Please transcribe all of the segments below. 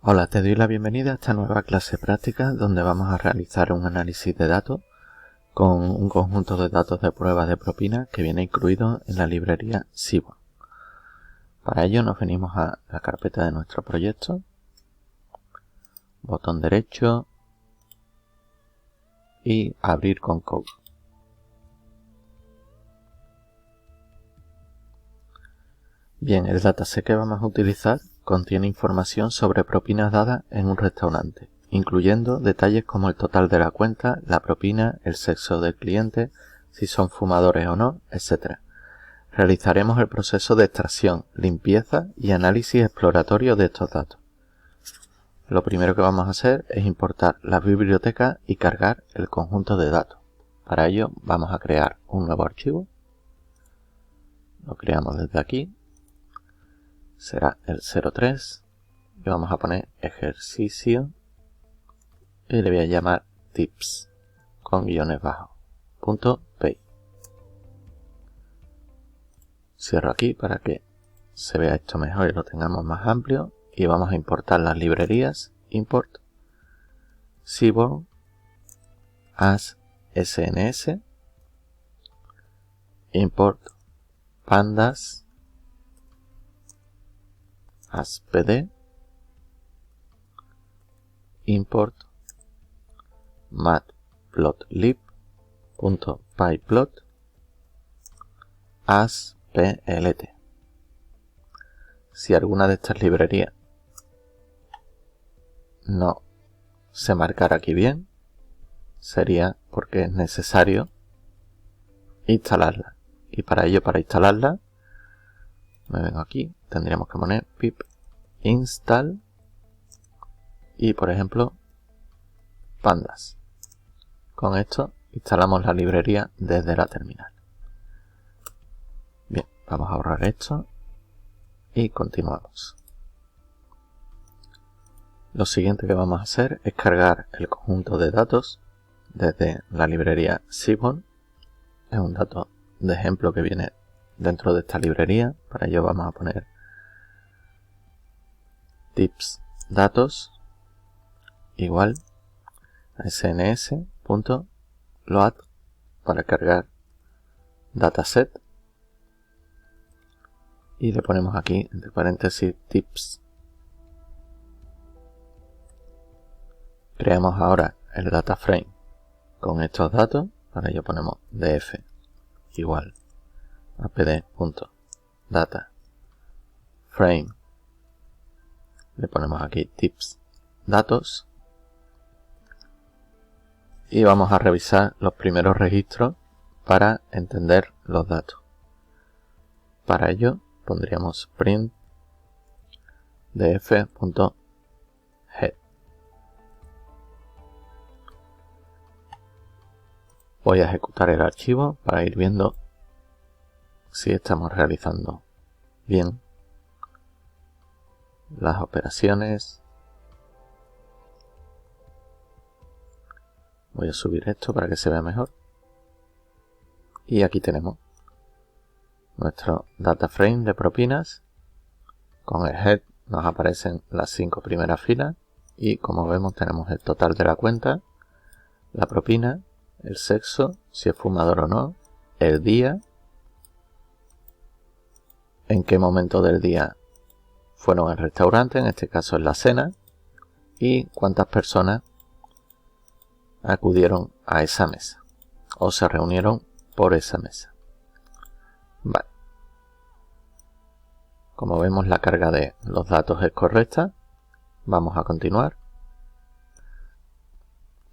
Hola, te doy la bienvenida a esta nueva clase práctica donde vamos a realizar un análisis de datos con un conjunto de datos de prueba de propina que viene incluido en la librería Seaborn. Para ello nos venimos a la carpeta de nuestro proyecto, botón derecho y abrir con code. Bien, el dataset que vamos a utilizar contiene información sobre propinas dadas en un restaurante, incluyendo detalles como el total de la cuenta, la propina, el sexo del cliente, si son fumadores o no, etc. Realizaremos el proceso de extracción, limpieza y análisis exploratorio de estos datos. Lo primero que vamos a hacer es importar la biblioteca y cargar el conjunto de datos. Para ello vamos a crear un nuevo archivo. Lo creamos desde aquí. Será el 03 y vamos a poner ejercicio y le voy a llamar tips con guiones bajos .py. Cierro aquí para que se vea esto mejor y lo tengamos más amplio y vamos a importar las librerías import Seaborn as sns import pandas as pd import matplotlib.pyplot as plt. Si alguna de estas librerías no se marcara aquí bien, sería porque es necesario instalarla. Y para ello, para instalarla, me vengo aquí, tendríamos que poner pip install y, por ejemplo, pandas. Con esto instalamos la librería desde la terminal. Bien, vamos a borrar esto y continuamos. Lo siguiente que vamos a hacer es cargar el conjunto de datos desde la librería Seaborn. Es un dato de ejemplo que viene dentro de esta librería. Para ello vamos a poner tips datos igual a sns.load para cargar dataset y le ponemos aquí entre paréntesis tips. Creamos ahora el data frame con estos datos. Para ello ponemos df igual a pd.data frame. Le ponemos aquí tips datos y vamos a revisar los primeros registros para entender los datos. Para ello pondríamos print df.head. Voy a ejecutar el archivo para ir viendo si estamos realizando bien las operaciones. Voy a subir esto para que se vea mejor. Y aquí tenemos nuestro data frame de propinas. Con el head nos aparecen las 5 primeras filas y como vemos tenemos el total de la cuenta, la propina, el sexo, si es fumador o no, el día, en qué momento del día fueron al restaurante, en este caso es la cena, y cuántas personas acudieron a esa mesa o se reunieron por esa mesa. Vale. Como vemos, la carga de los datos es correcta. Vamos a continuar.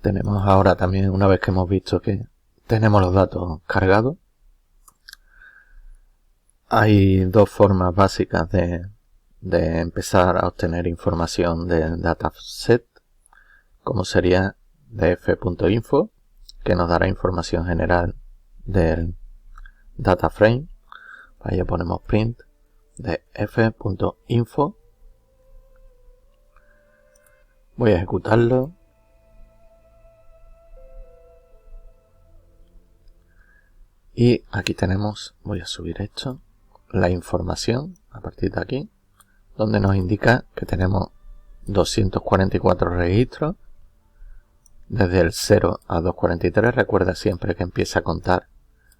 Tenemos ahora también, una vez que hemos visto que tenemos los datos cargados, hay dos formas básicas de empezar a obtener información del dataset, como sería df.info, que nos dará información general del data frame. Para ello ponemos print df.info. Voy a ejecutarlo. Y aquí tenemos, voy a subir esto, la información a partir de aquí, donde nos indica que tenemos 244 registros. Desde el 0 a 243, recuerda siempre que empieza a contar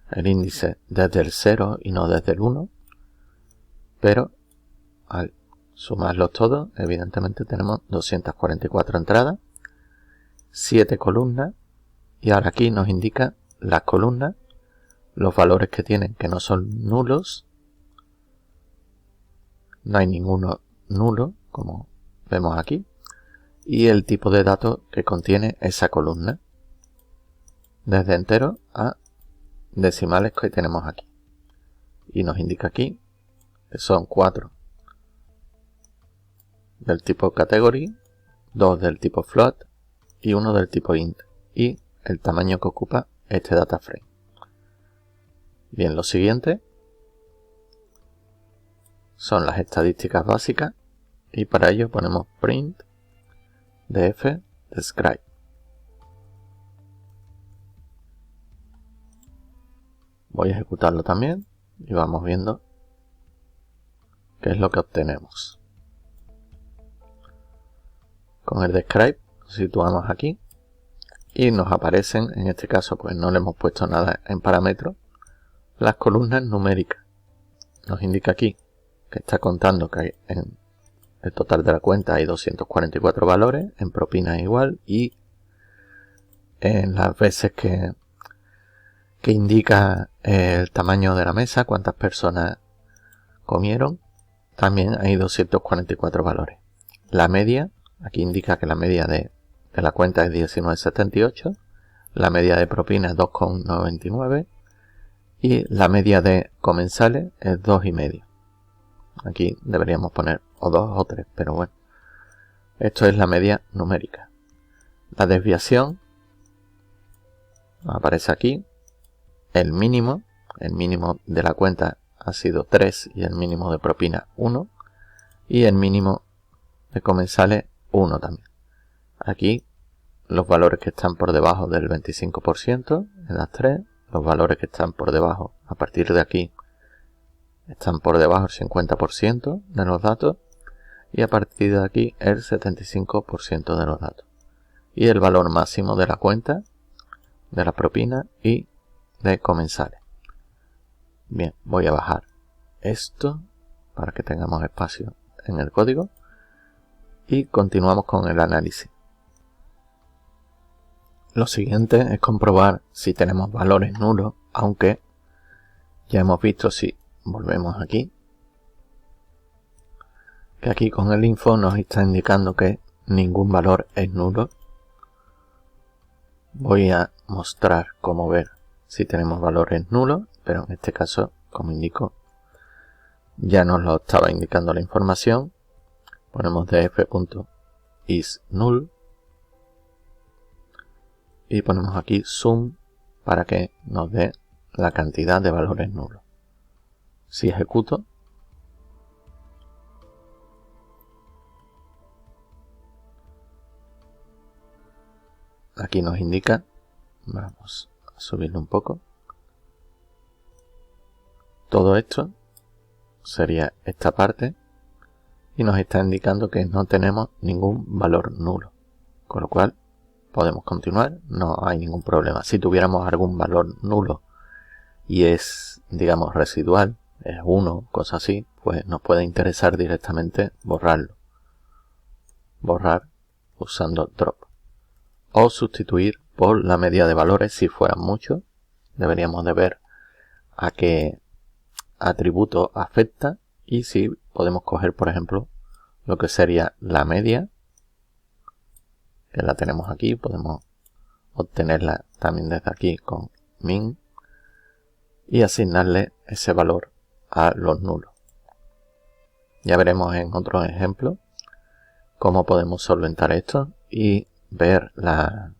el índice desde el 0 y no desde el 1. Pero al sumarlos todos, evidentemente tenemos 244 entradas, 7 columnas, y ahora aquí nos indica las columnas, los valores que tienen que no son nulos. No hay ninguno nulo, como vemos aquí, y el tipo de datos que contiene esa columna, desde enteros a decimales que tenemos aquí. Y nos indica aquí que son 4 del tipo category, 2 del tipo float y 1 del tipo int, y el tamaño que ocupa este data frame. Bien, lo siguiente son las estadísticas básicas, y para ello ponemos print df describe. Voy a ejecutarlo también y vamos viendo qué es lo que obtenemos. Con el describe nos situamos aquí y nos aparecen, en este caso pues no le hemos puesto nada en parámetros, las columnas numéricas. Nos indica aquí que está contando que en el total de la cuenta hay 244 valores, en propina igual, y en las veces que indica el tamaño de la mesa, cuántas personas comieron, también hay 244 valores. La media, aquí indica que la media de la cuenta es 19,78, la media de propina es 2,99 y la media de comensales es 2,5. Aquí deberíamos poner o 2 o 3, pero bueno. Esto es la media numérica. La desviación aparece aquí. El mínimo de la cuenta ha sido 3 y el mínimo de propina 1. Y el mínimo de comensales 1 también. Aquí los valores que están por debajo del 25% en las 3. Los valores que están por debajo, a partir de aquí, están por debajo del 50% de los datos. Y a partir de aquí el 75% de los datos. Y el valor máximo de la cuenta, de la propina y de comensales. Bien, voy a bajar esto para que tengamos espacio en el código y continuamos con el análisis. Lo siguiente es comprobar si tenemos valores nulos, aunque ya hemos visto, si volvemos aquí, que aquí con el info nos está indicando que ningún valor es nulo. Voy a mostrar cómo ver si tenemos valores nulos, pero en este caso, como indico, ya nos lo estaba indicando la información. Ponemos df.isNull y ponemos aquí sum para que nos dé la cantidad de valores nulos. Si ejecuto, aquí nos indica, vamos a subirlo un poco, todo esto sería esta parte y nos está indicando que no tenemos ningún valor nulo, con lo cual podemos continuar, no hay ningún problema. Si tuviéramos algún valor nulo y es, digamos, residual, es 1, cosas así, pues nos puede interesar directamente borrarlo. Borrar usando drop. O sustituir por la media de valores si fueran muchos. Deberíamos de ver a qué atributo afecta y si podemos coger, por ejemplo, lo que sería la media, que la tenemos aquí, podemos obtenerla también desde aquí con min y asignarle ese valor a los nulos. Ya veremos en otros ejemplos cómo podemos solventar esto y ver la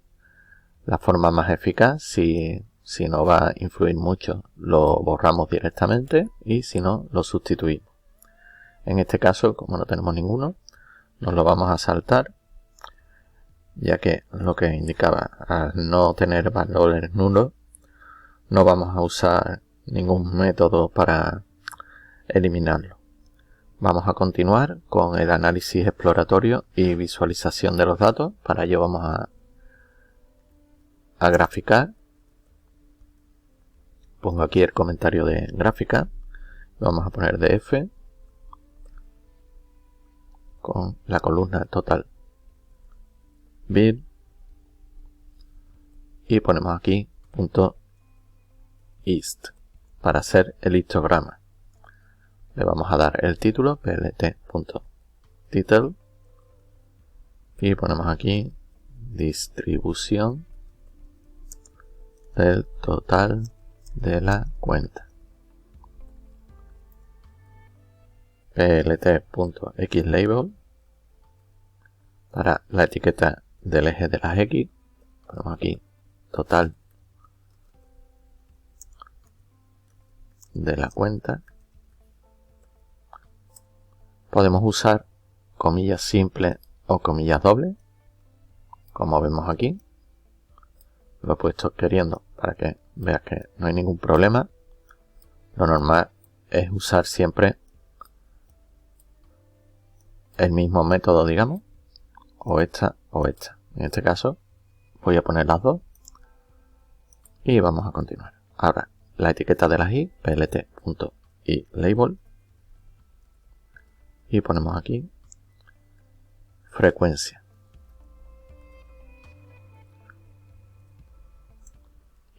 forma más eficaz. Si no va a influir mucho, lo borramos directamente y si no, lo sustituimos. En este caso, como no tenemos ninguno, nos lo vamos a saltar, ya que lo que indicaba, al no tener valores nulos, no vamos a usar ningún método para eliminarlo. Vamos a continuar con el análisis exploratorio y visualización de los datos. Para ello vamos a graficar. Pongo aquí el comentario de gráfica. Vamos a poner df con la columna total bill y ponemos aquí punto .ist para hacer el histograma. Le vamos a dar el título plt.title y ponemos aquí distribución del total de la cuenta. plt.xlabel para la etiqueta del eje de las X. Ponemos aquí total de la cuenta. Podemos usar comillas simples o comillas dobles, como vemos aquí. Lo he puesto queriendo para que veas que no hay ningún problema. Lo normal es usar siempre el mismo método, digamos, o esta o esta. En este caso voy a poner las dos y vamos a continuar. Ahora la etiqueta de las i, plt.ilabel, y ponemos aquí frecuencia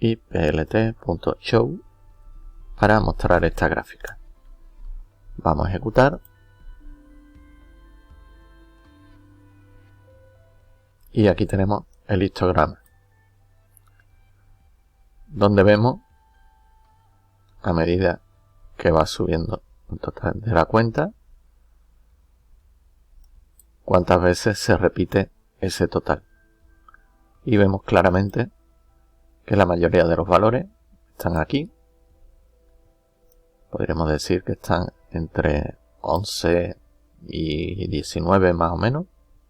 y plt.show para mostrar esta gráfica. Vamos a ejecutar y aquí tenemos el histograma, donde vemos a medida que va subiendo el total de la cuenta cuántas veces se repite ese total, y vemos claramente que la mayoría de los valores están aquí. Podríamos decir que están entre 11 y 19 más o menos.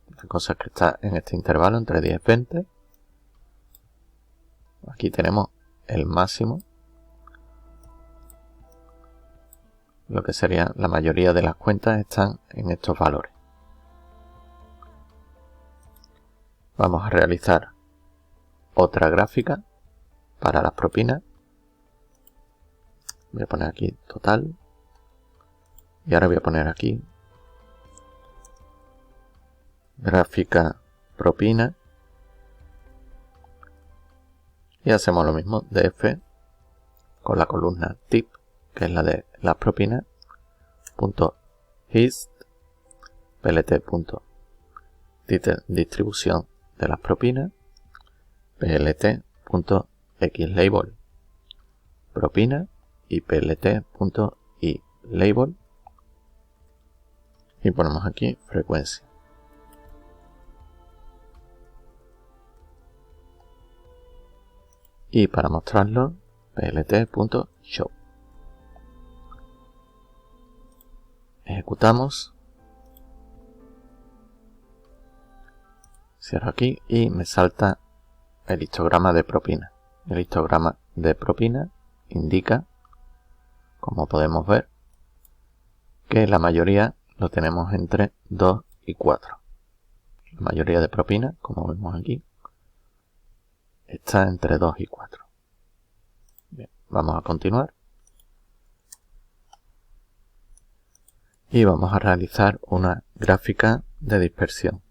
La cosa es que está en este intervalo entre 10 y 20. Aquí tenemos el máximo, lo que sería la mayoría de las cuentas están en estos valores. Vamos a realizar otra gráfica para las propinas. Voy a poner aquí total y ahora voy a poner aquí gráfica propina y hacemos lo mismo, df con la columna tip, que es la de las propinas, punto .hist plt.title distribución de las propinas, plt.xlabel propina y plt.ilabel y ponemos aquí frecuencia. Y para mostrarlo, plt.show. Ejecutamos. Cierro aquí y me salta el histograma de propina. El histograma de propina indica, como podemos ver, que la mayoría lo tenemos entre 2 y 4. La mayoría de propina, como vemos aquí, está entre 2 y 4. Bien, vamos a continuar. Y vamos a realizar una gráfica de dispersión.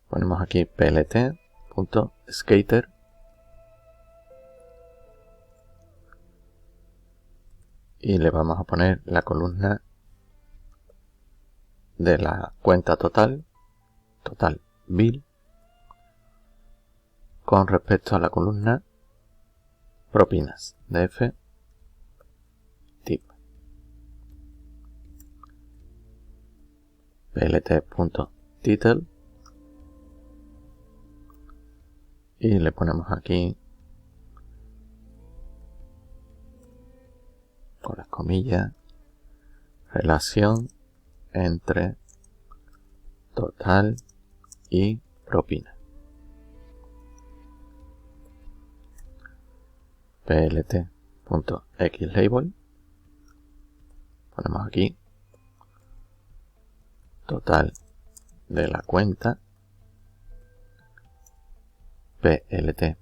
Ponemos aquí plt.scatter y le vamos a poner la columna de la cuenta total bill, con respecto a la columna propinas, df tip plt.title y le ponemos aquí con las comillas relación entre total y propina. plt.xlabel, ponemos aquí total de la cuenta, plt.ilabel,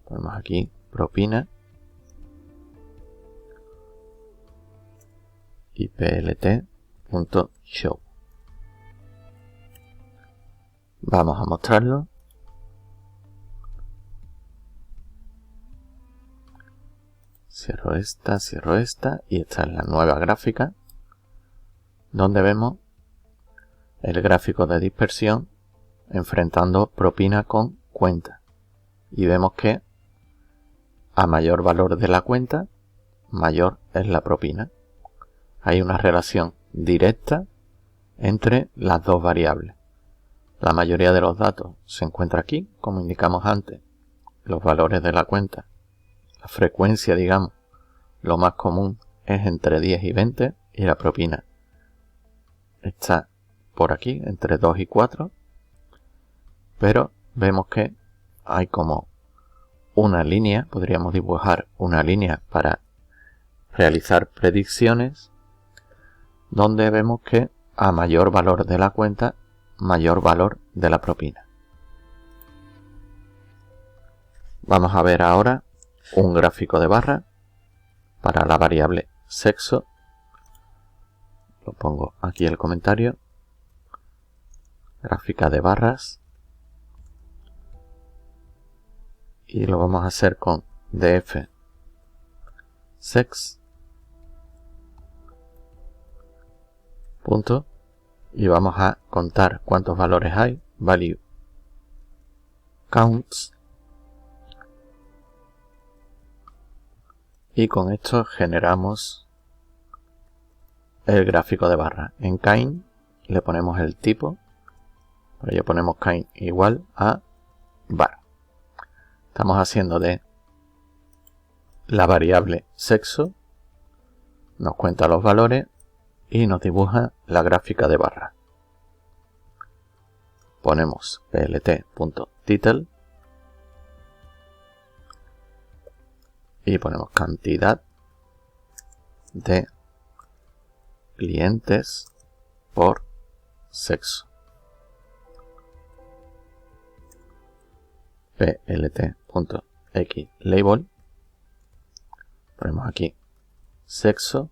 ponemos aquí propina y plt.show. Vamos a mostrarlo. Cierro esta y esta es la nueva gráfica donde vemos el gráfico de dispersión enfrentando propina con cuenta. Y vemos que a mayor valor de la cuenta, mayor es la propina. Hay una relación directa entre las dos variables. La mayoría de los datos se encuentra aquí, como indicamos antes, los valores de la cuenta. La frecuencia, digamos, lo más común es entre 10 y 20 y la propina está por aquí, entre 2 y 4. Pero vemos que hay como una línea, podríamos dibujar una línea para realizar predicciones, donde vemos que a mayor valor de la cuenta, mayor valor de la propina. Vamos a ver ahora un gráfico de barra para la variable sexo. Lo pongo aquí en el comentario. Gráfica de barras. Y lo vamos a hacer con df sex punto y vamos a contar cuántos valores hay, value counts, y con esto generamos el gráfico de barra. En kind le ponemos el tipo, por ello ponemos kind igual a var. Estamos haciendo de la variable sexo, nos cuenta los valores y nos dibuja la gráfica de barra. Ponemos plt.title y ponemos cantidad de clientes por sexo. plt.xlabel, ponemos aquí sexo,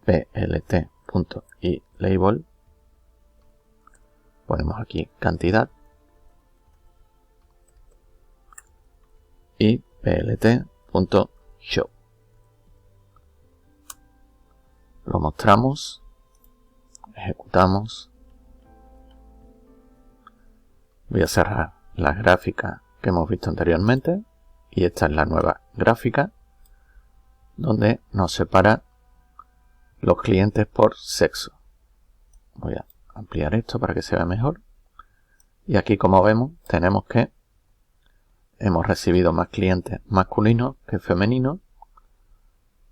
plt.ilabel, ponemos aquí cantidad y plt.show. Lo mostramos, ejecutamos. Voy a cerrar la gráfica que hemos visto anteriormente y esta es la nueva gráfica donde nos separa los clientes por sexo. Voy a ampliar esto para que se vea mejor. Y aquí, como vemos, tenemos que hemos recibido más clientes masculinos que femeninos.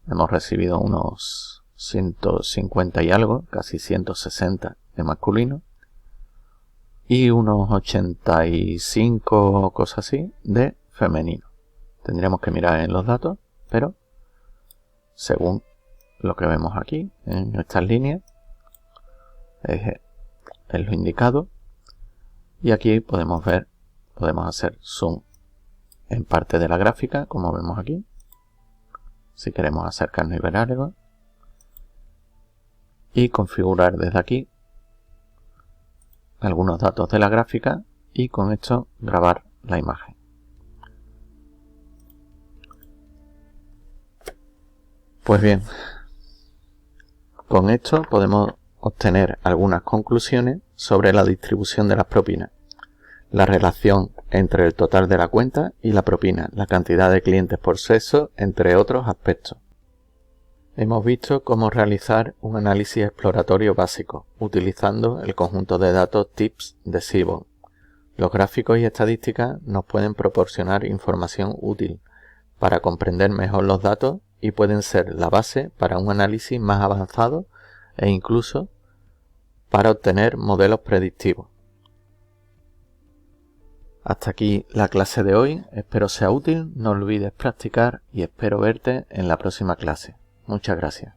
Hemos recibido unos 150 y algo, casi 160 de masculinos. Y unos 85 o cosas así de femenino. Tendríamos que mirar en los datos, pero según lo que vemos aquí en estas líneas es lo indicado. Y aquí podemos ver, podemos hacer zoom en parte de la gráfica, como vemos aquí, si queremos acercarnos y ver algo, y configurar desde aquí algunos datos de la gráfica y con esto grabar la imagen. Pues bien, con esto podemos obtener algunas conclusiones sobre la distribución de las propinas, la relación entre el total de la cuenta y la propina, la cantidad de clientes por sexo, entre otros aspectos. Hemos visto cómo realizar un análisis exploratorio básico, utilizando el conjunto de datos tips de Seaborn. Los gráficos y estadísticas nos pueden proporcionar información útil para comprender mejor los datos y pueden ser la base para un análisis más avanzado e incluso para obtener modelos predictivos. Hasta aquí la clase de hoy, espero sea útil, no olvides practicar y espero verte en la próxima clase. Muchas gracias.